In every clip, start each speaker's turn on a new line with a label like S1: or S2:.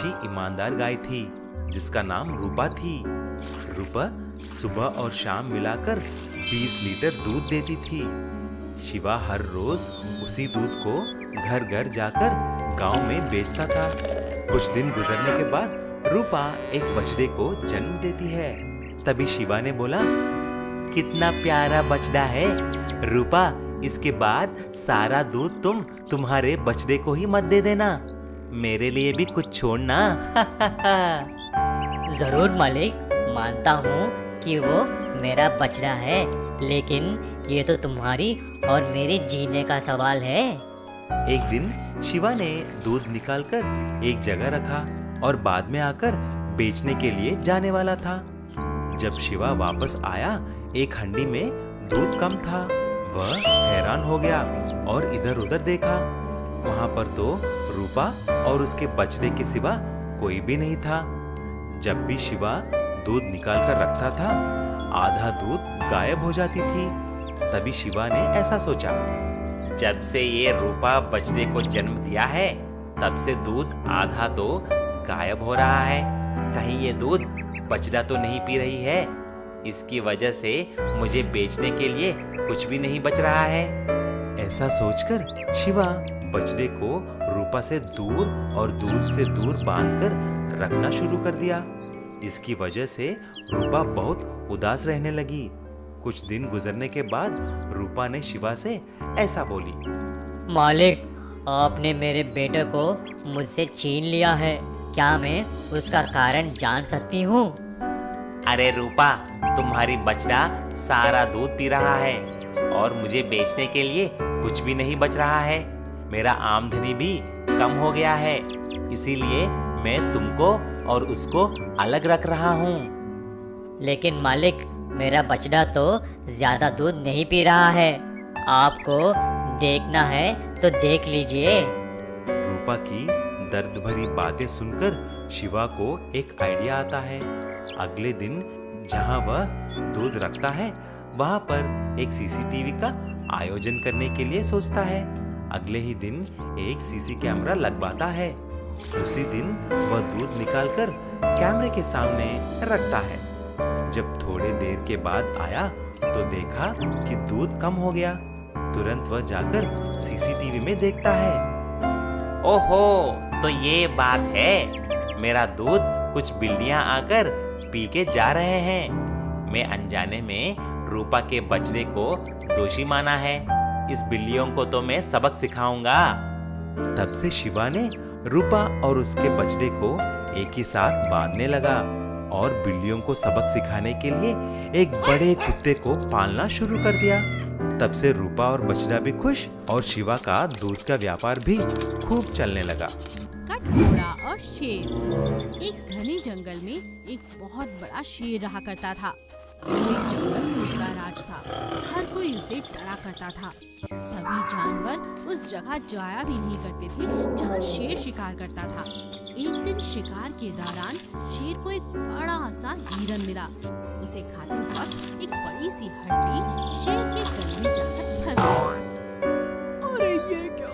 S1: अच्छी ईमानदार गाय थी जिसका नाम रूपा थी। रूपा सुबह और शाम मिलाकर 20 लीटर दूध देती थी। शिवा हर रोज उसी दूध को घर घर जाकर गांव में बेचता था। कुछ दिन गुजरने के बाद रूपा एक बछड़े को जन्म देती है। तभी शिवा ने बोला, कितना प्यारा बछड़ा है रूपा, इसके बाद सारा दूध तुम्हारे बछड़े को ही मत दे देना, मेरे लिए भी कुछ छोड़ना।
S2: जरूर मालिक, मानता हूँ कि वो मेरा बछड़ा है, लेकिन ये तो तुम्हारी और मेरे जीने का सवाल है।
S1: एक दिन शिवा ने दूध निकालकर एक जगह रखा और बाद में आकर बेचने के लिए जाने वाला था। जब शिवा वापस आया, एक हंडी में दूध कम था। वह हैरान हो गया और इधर उधर देखा। वहां पर तो रूपा और उसके बछड़े के सिवा कोई भी नहीं था। जब भी शिवा दूध निकाल कर रखता था, आधा दूध गायब हो जाती थी। तभी शिवा ने ऐसा सोचा, जब से ये रूपा बछड़े को जन्म दिया है, तब से दूध आधा तो गायब हो रहा है। कहीं ये दूध बछड़ा तो नहीं पी रही है? इसकी वजह से मुझे बेचने के लिए कुछ भी नहीं बच रहा है। ऐसा सोचकर शिवा बछड़े को रूपा से दूर और दूध से दूर बांधकर रखना शुरू कर दिया। इसकी वजह से रूपा बहुत उदास रहने लगी। कुछ दिन गुजरने के बाद रूपा ने शिवा से ऐसा बोली,
S2: मालिक, आपने मेरे बेटे को मुझसे छीन लिया है, क्या मैं उसका कारण जान सकती हूँ?
S1: अरे रूपा, तुम्हारी बछड़ा सारा दूध पी रहा है और मुझे बेचने के लिए कुछ भी नहीं बच रहा है। मेरा आमदनी भी कम हो गया है, इसीलिए मैं तुमको और उसको अलग रख रहा हूँ।
S2: लेकिन मालिक, मेरा बछड़ा तो ज्यादा दूध नहीं पी रहा है, आपको देखना है तो देख लीजिए।
S1: रूपा की दर्द भरी बातें सुनकर शिवा को एक आइडिया आता है। अगले दिन जहाँ वह दूध रखता है, वहाँ पर एक सीसीटीवी का आयोजन करने के लिए सोचता है। अगले ही दिन एक सीसी कैमरा लगवाता है। उसी दिन वह दूध निकालकर कैमरे के सामने रखता है। जब थोड़े देर के बाद आया तो देखा कि दूध कम हो गया। तुरंत वह जाकर सीसीटीवी में देखता है। ओहो, तो ये बात है, मेरा दूध कुछ बिल्लियां आकर पी के जा रहे हैं। मैं अनजाने में रूपा के बछड़े को दोषी माना है। इस बिल्लियों को तो मैं सबक सिखाऊंगा। तब से शिवा ने रूपा और उसके बछड़े को एक ही साथ बांधने लगा और बिल्लियों को सबक सिखाने के लिए एक बड़े कुत्ते को पालना शुरू कर दिया। तब से रूपा और बछड़ा भी खुश और शिवा का दूध का व्यापार भी खूब चलने लगा।
S3: कटघोड़ा और शेर। एक घने जंगल में एक बहुत बड़ा शेर रहा करता था। पूरे जंगल में उसका राज था। हर कोई उसे डरा करता था। सभी जानवर उस जगह जाया भी नहीं करते थे जहाँ शेर शिकार करता था। एक दिन शिकार के दौरान शेर को एक बड़ा सा हिरन मिला। उसे खाते वक्त एक बड़ी सी हड्डी शेर के गले में जाकर फंस गई।
S4: अरे ये क्या?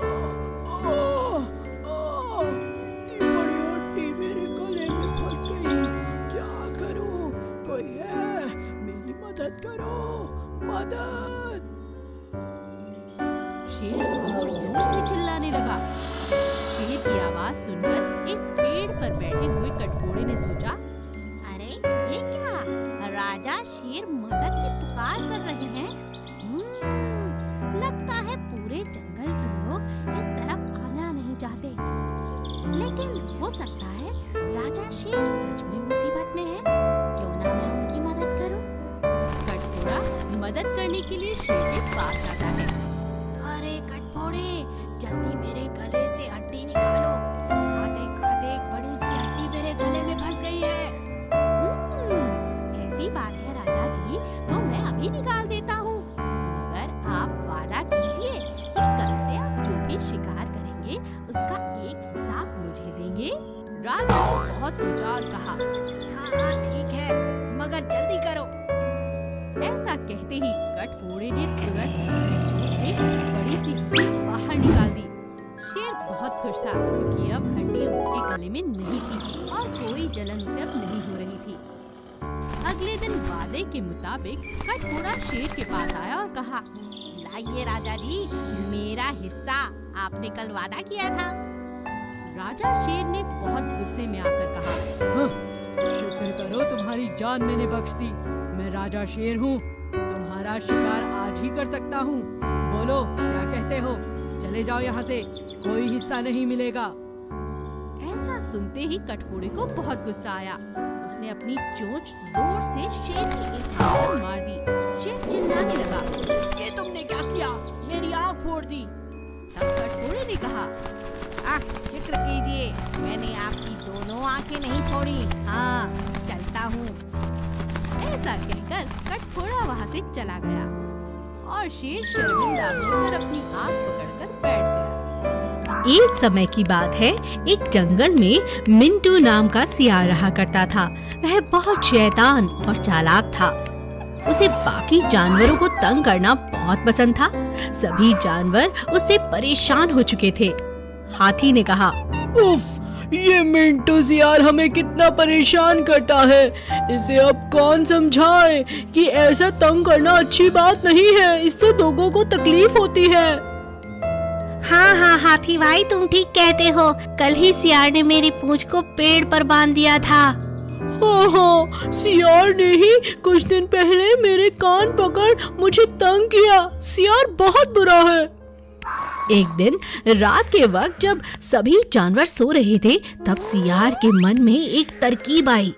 S4: इतनी बड़ी हड्डी मेरे गले में फंस गई। क्या करूं? कोई है? मेरी मदद करो, मदद!
S3: शेर जोर जोर से चिल्लाने लगा। शेर की आवाज सुनकर एक पेड़ पर बैठे हुए कटघोड़े ने सोचा, अरे ये क्या? राजा शेर मदद की पुकार कर रहे हैं। लगता है पूरे जंगल के लोग इस तरफ आना नहीं चाहते। लेकिन हो सकता है राजा शेर सच में मुसीबत में है। क्यों ना मैं उनकी मदद करूं? कटघोड़ा मदद करने के लिए शेर के पास आता है। अरे कटघोड़े, जल्दी मेरे गले से हड्डी निकालो। खाते खाते एक बड़ी सी हड्डी मेरे गले में फंस गई है। ऐसी बात है राजा जी, तो मैं अभी निकाल देता हूँ, मगर आप वादा कीजिए कि कल से आप जो भी शिकार करेंगे उसका एक हिस्सा मुझे देंगे। राजा ने बहुत सोचा और कहा, हाँ ठीक है, मगर जल्दी करो। ऐसा कहते ही कटघोड़े ने तुरंत अपने चोंच से बड़ी सी हड्डी बाहर निकाल दी। शेर बहुत खुश था क्योंकि अब हड्डी उसके गले में नहीं थी और कोई जलन उसे अब नहीं हो रही थी। अगले दिन वादे के मुताबिक कटघोड़ा शेर के पास आया और कहा, लाइए राजा जी, मेरा हिस्सा, आपने कल वादा किया था। राजा शेर ने बहुत गुस्से में आकर कहा,
S4: शुक्र करो तुम्हारी जान मैंने बख्श दी। मैं राजा शेर हूँ, तुम्हारा शिकार आज ही कर सकता हूँ। बोलो क्या कहते हो? चले जाओ यहाँ से, कोई हिस्सा नहीं मिलेगा।
S3: ऐसा सुनते ही कटघोड़े को बहुत गुस्सा आया। उसने अपनी चोंच जोर से शेर की एक आंख पर मार दी। शेर चिल्लाने लगा,
S4: ये तुमने क्या किया? मेरी आँख फोड़ दी।
S3: तब कटघोड़े ने कहा, शुक्र कीजिए, मैंने आपकी दोनों आंखें नहीं फोड़ी। हाँ, चलता हूँ। ऐसा कहकर कटघोड़ा वहाँ से चला गया और शेर शर्मिंदा होकर अपनी आंख पकड़कर बैठ गया। एक समय की बात है, एक जंगल में मिंटू नाम का सियार रहा करता था। वह बहुत शैतान और चालाक था। उसे बाकी जानवरों को तंग करना बहुत पसंद था। सभी जानवर उससे परेशान हो चुके थे। हाथी ने कहा,
S4: उफ, ये मिंटू सियार हमें कितना परेशान करता है। इसे अब कौन समझाए कि ऐसा तंग करना अच्छी बात नहीं है, इससे लोगों को तकलीफ होती है।
S5: हाँ हाथी भाई, तुम ठीक कहते हो। कल ही सियार ने मेरी पूंछ को पेड़ पर बांध दिया था।
S4: हाँ, सियार ने ही कुछ दिन पहले मेरे कान पकड़ मुझे तंग किया। सियार बहुत बुरा है।
S3: एक दिन रात के वक्त जब सभी जानवर सो रहे थे, तब सियार के मन में एक तरकीब आई।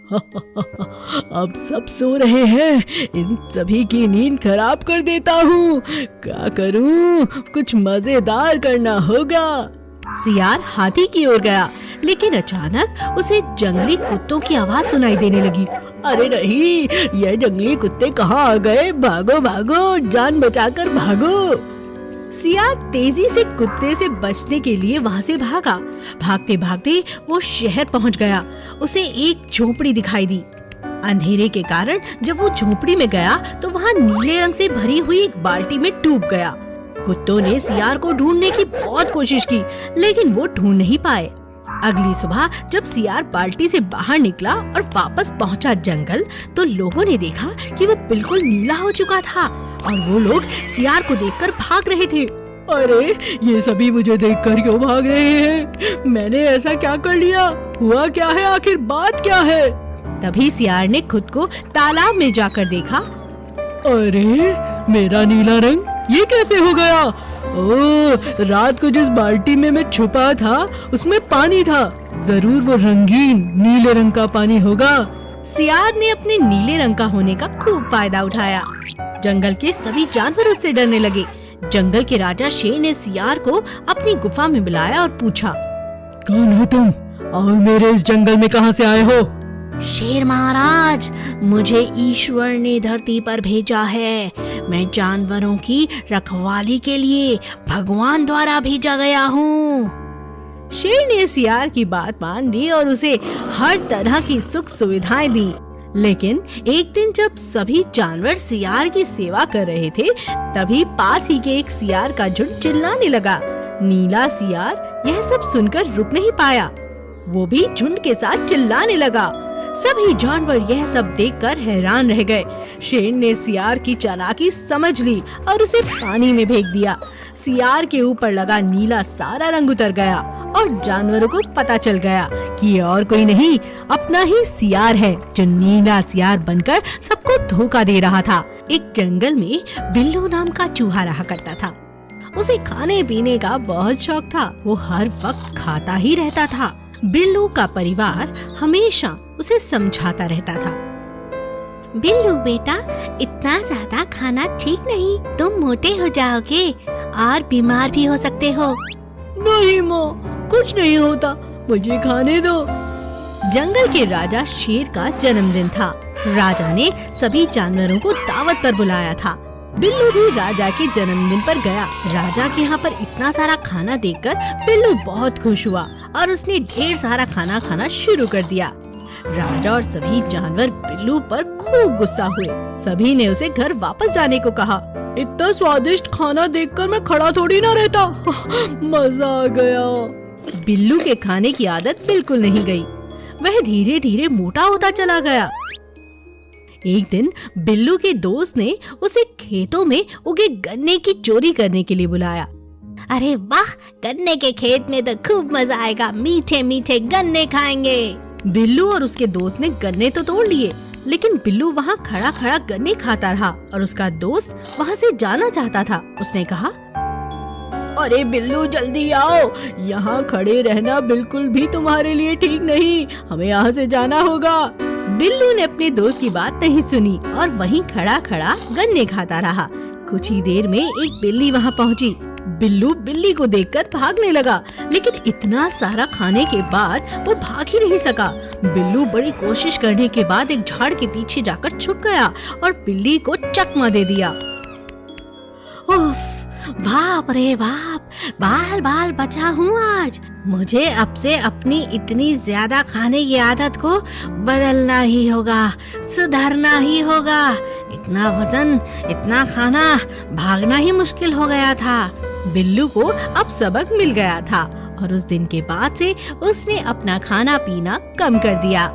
S4: अब सब सो रहे हैं, इन सभी की नींद खराब कर देता हूँ। क्या करूँ? कुछ मजेदार करना होगा।
S3: सियार हाथी की ओर गया, लेकिन अचानक उसे जंगली कुत्तों की आवाज सुनाई देने लगी।
S4: अरे नहीं, ये जंगली कुत्ते कहाँ आ गए? भागो भागो, जान बचाकर भागो।
S3: सियार तेजी से कुत्ते से बचने के लिए वहाँ से भागा। भागते भागते वो शहर पहुँच गया। उसे एक झोपड़ी दिखाई दी। अंधेरे के कारण जब वो झोपड़ी में गया तो वहाँ नीले रंग से भरी हुई एक बाल्टी में डूब गया। कुत्तों ने सियार को ढूंढने की बहुत कोशिश की, लेकिन वो ढूंढ नहीं पाए। अगली सुबह जब सियार बाल्टी से बाहर निकला और वापस पहुंचा जंगल, तो लोगों ने देखा कि वो बिल्कुल नीला हो चुका था और वो लोग सियार को देखकर भाग रहे थे।
S4: अरे, ये सभी मुझे देखकर क्यों भाग रहे हैं? मैंने ऐसा क्या कर लिया? हुआ क्या है? आखिर बात क्या है?
S3: तभी सियार ने खुद को तालाब में जाकर देखा।
S4: अरे, मेरा नीला रंग ये कैसे हो गया? ओह, रात को जिस बाल्टी में मैं छुपा था उसमें पानी था। जरूर वो रंगीन नीले रंग का पानी होगा।
S3: सियार ने अपने नीले रंग का होने का खूब फायदा उठाया। जंगल के सभी जानवर उससे डरने लगे। जंगल के राजा शेर ने सियार को अपनी गुफा में बुलाया और पूछा,
S4: कौन हो तुम और मेरे इस जंगल में कहाँ से आए हो?
S5: शेर महाराज, मुझे ईश्वर ने धरती पर भेजा है। मैं जानवरों की रखवाली के लिए भगवान द्वारा भेजा गया हूँ।
S3: शेर ने सियार की बात मान ली और उसे हर तरह की सुख सुविधाएं दी। लेकिन एक दिन जब सभी जानवर सियार की सेवा कर रहे थे, तभी पास ही के एक सियार का झुंड चिल्लाने लगा। नीला सियार यह सब सुनकर रुक नहीं पाया। वो भी झुंड के साथ चिल्लाने लगा। सभी जानवर यह सब देखकर हैरान रह गए। शेर ने सियार की चालाकी समझ ली और उसे पानी में फेंक दिया। सियार के ऊपर लगा नीला सारा रंग उतर गया और जानवरों को पता चल गया कि ये और कोई नहीं, अपना ही सियार है जो नीला सियार बनकर सबको धोखा दे रहा था। एक जंगल में बिल्लू नाम का चूहा रहा करता था। उसे खाने पीने का बहुत शौक था। वो हर वक्त खाता ही रहता था। बिल्लू का परिवार हमेशा उसे समझाता रहता था,
S5: बिल्लू बेटा, इतना ज्यादा खाना ठीक नहीं, तुम मोटे हो जाओगे और बीमार भी हो सकते हो।
S4: नहीं माँ, कुछ नहीं होता, मुझे खाने दो।
S3: जंगल के राजा शेर का जन्मदिन था। राजा ने सभी जानवरों को दावत पर बुलाया था। बिल्लू भी राजा के जन्मदिन पर गया। राजा के यहाँ पर इतना सारा खाना देखकर बिल्लू बहुत खुश हुआ और उसने ढेर सारा खाना खाना शुरू कर दिया। राजा और सभी जानवर बिल्लू पर खूब गुस्सा हुए। सभी ने उसे घर वापस जाने को कहा।
S4: इतना स्वादिष्ट खाना देखकर मैं खड़ा थोड़ी ना रहता। मजा आ गया। बिल्लू के खाने की आदत बिल्कुल नहीं गई। वह धीरे धीरे मोटा होता चला गया। एक दिन बिल्लू के दोस्त ने उसे खेतों में उगे गन्ने की चोरी करने के लिए बुलाया।
S5: अरे वाह, गन्ने के खेत में तो खूब मजा आएगा, मीठे मीठे गन्ने खाएंगे।
S4: बिल्लू और उसके दोस्त ने गन्ने तो तोड़ लिए, लेकिन बिल्लू वहाँ खड़ा खड़ा गन्ने खाता रहा और उसका दोस्त वहाँ से जाना चाहता था। उसने कहा, अरे बिल्लू जल्दी आओ, यहाँ खड़े रहना बिल्कुल भी तुम्हारे लिए ठीक नहीं, हमें यहाँ से जाना होगा। बिल्लू ने अपने दोस्त की बात नहीं सुनी और वहीं खड़ा खड़ा गन्ने खाता रहा। कुछ ही देर में एक बिल्ली वहाँ पहुँची। बिल्लू बिल्ली को देखकर भागने लगा, लेकिन इतना सारा खाने के बाद वो भाग ही नहीं सका। बिल्लू बड़ी कोशिश करने के बाद एक झाड़ के पीछे जाकर छुप गया और बिल्ली को चकमा दे दिया।
S5: उफ, बाप रे बाप, बाल बाल बचा हूँ आज। मुझे अब से अपनी इतनी ज्यादा खाने की आदत को बदलना ही होगा, सुधारना ही होगा। इतना वजन, इतना खाना, भागना ही मुश्किल हो गया था।
S4: बिल्लू को अब सबक मिल गया था और उस दिन के बाद से उसने अपना खाना पीना कम कर दिया।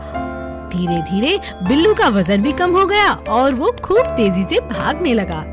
S4: धीरे धीरे बिल्लू का वजन भी कम हो गया और वो खूब तेजी से भागने लगा।